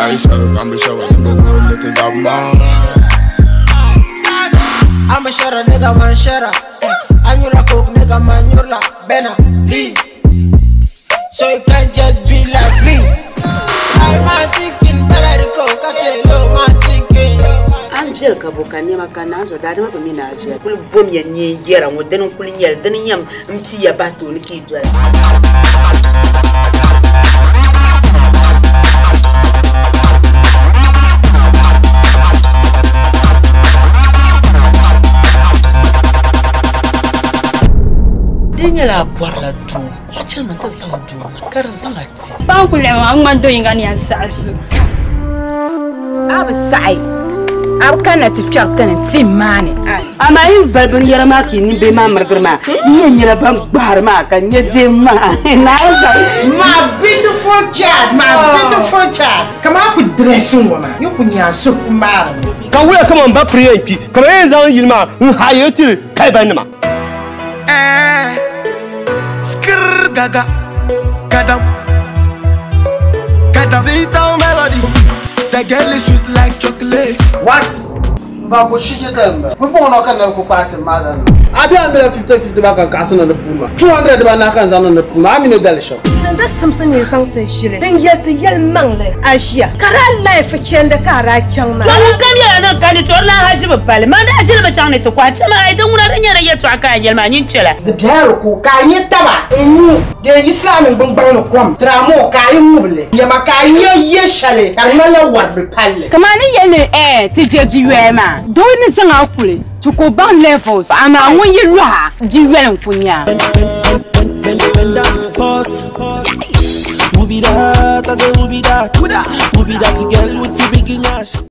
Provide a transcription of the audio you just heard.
I show, I'm show, I'm the world that is of mine. I'm a shara, nigga, man, shara. I'm your cook, nigga, man, you're like Bena Lee. So you can't just be like me. I'm thinking, Belarico, Catelo, man, thinking. I'm Jelka Bocania Canazo, that don't mean I've said, will boom your year and with then pulling your then yam, empty your battle, the key drive. La boire tout. La chama ta sandu na karzalati. Ba ku le ma ngando ingani ansasu. Ab sai. Ab kana ti chakana timani. Ama in verbun yara ma ki ni be ma margrma. Ni nyira ban gbar ma kan ye de ma. Na za My beautiful child. Come on with dressing woman. You kunya so kumara. Ka we come on ba free pi. Come en zan yilma. Hayeti kai ban ma. Gaga, sit down melody. The girl is sweet like chocolate. What? Babu shije tamba. We born on the party mother. I be 50-50 back on castle on the Puma. 200 bananas on the Puma. I'm in the deli shop. That's something you found the shilling. Then yet the young man, Asia. Cara life a chenda cara chang. Come here, no can it all has a parliament. I should have a channel to watch. I don't want to hear to a kind of man in Chile. The Piero Kayetaba, and you, the Islam and Bumbano Crumb, Tramo Kayumule, Yamakaya Yeshale, and no what repel. Come on in eh, TJ ma. Don't listen outly to go band levels. I'm a when you are, you will punya. Pause. Who be that? I say who be that? Who be that girl with